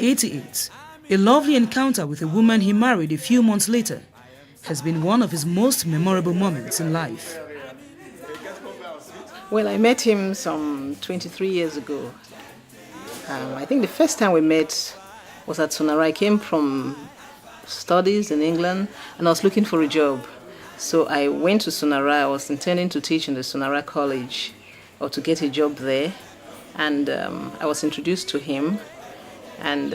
1988, a lovely encounter with a woman he married a few months later has been one of his most memorable moments in life. Well, I met him some 23 years ago. I think the first time we met was at Sonara. I came from studies in England and I was looking for a job. So I went to Sonara. I was intending to teach in the Sonara College or to get a job there. And I was introduced to him. And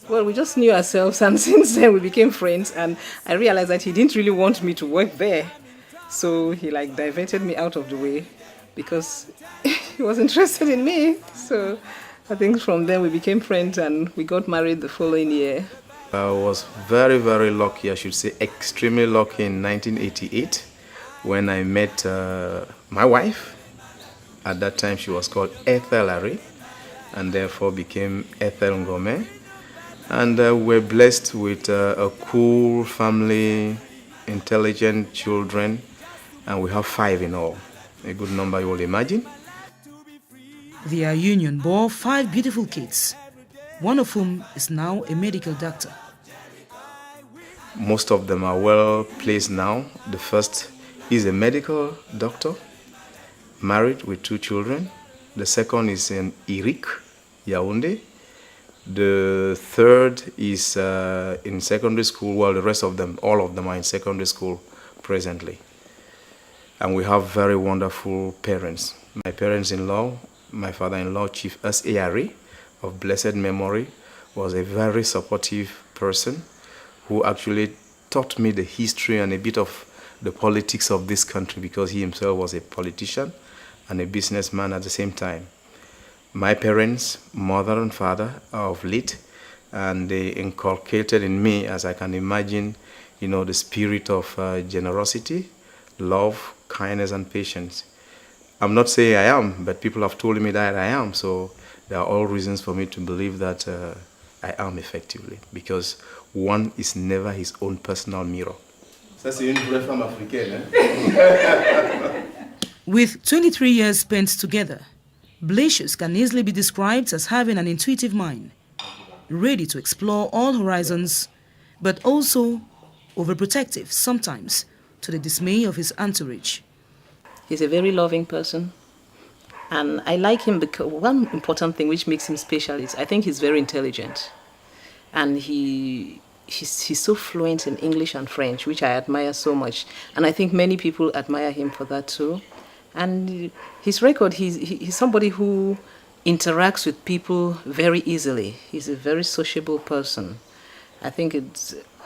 well, we just knew ourselves, and since then we became friends. And I realized that he didn't really want me to work there. So he diverted me out of the way because he was interested in me. So I think from then we became friends and we got married the following year. I was very, very lucky, I should say extremely lucky in 1988 when I met my wife. At that time she was called Ethel Larry and therefore became Ethel Ngome. And we're blessed with a cool family, intelligent children, and we have 5 in all. A good number you will imagine. Their union bore 5 beautiful kids, one of whom is now a medical doctor. Most of them are well placed now. The first is a medical doctor, married with 2 children. The second is in Irik, Yaoundé. The third is in secondary school. Well, the rest of them, all of them are in secondary school presently. And we have very wonderful parents. My parents-in-law, my father-in-law, Chief S.A. Ari, of blessed memory, was a very supportive person who actually taught me the history and a bit of the politics of this country because he himself was a politician and a businessman at the same time. My parents, mother and father, are of late, and they inculcated in me, as I can imagine, the spirit of generosity, love, kindness, and patience. I'm not saying I am, but people have told me that I am, so there are all reasons for me to believe that I am effectively, because one is never his own personal mirror. Ça, c'est une vraie femme africaine, hein? With 23 years spent together, Blasius can easily be described as having an intuitive mind, ready to explore all horizons, but also overprotective sometimes, to the dismay of his entourage. He's a very loving person, and I like him because one important thing which makes him special is I think he's very intelligent, and he's so fluent in English and French, which I admire so much, and I think many people admire him for that too. And his record, he's somebody who interacts with people very easily. He's a very sociable person. I think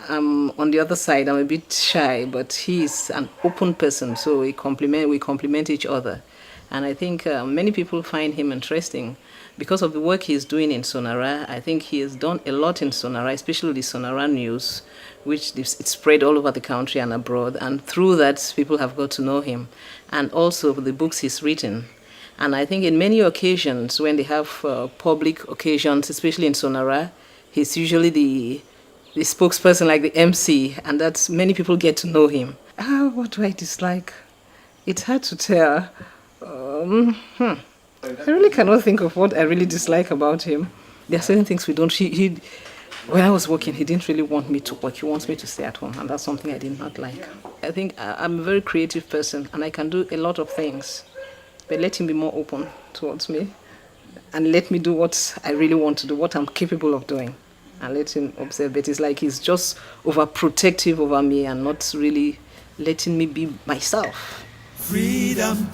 on the other side, I'm a bit shy, but he's an open person, so we complement each other. And I think many people find him interesting because of the work he's doing in Sonara. I think he has done a lot in Sonara, especially the Sonara News, which it's spread all over the country and abroad. And through that, people have got to know him. And also the books he's written. And I think in many occasions, when they have public occasions, especially in Sonara, he's usually the spokesperson, like the MC, and that's many people get to know him. What do I dislike? It's hard to tell. I really cannot think of what I really dislike about him. There are certain things we don't. When I was working, he didn't really want me to work. He wants me to stay at home, and that's something I did not like. I think I'm a very creative person, and I can do a lot of things. But let him be more open towards me, and let me do what I really want to do, what I'm capable of doing. And let him observe it. It's like he's just overprotective over me and not really letting me be myself. Freedom.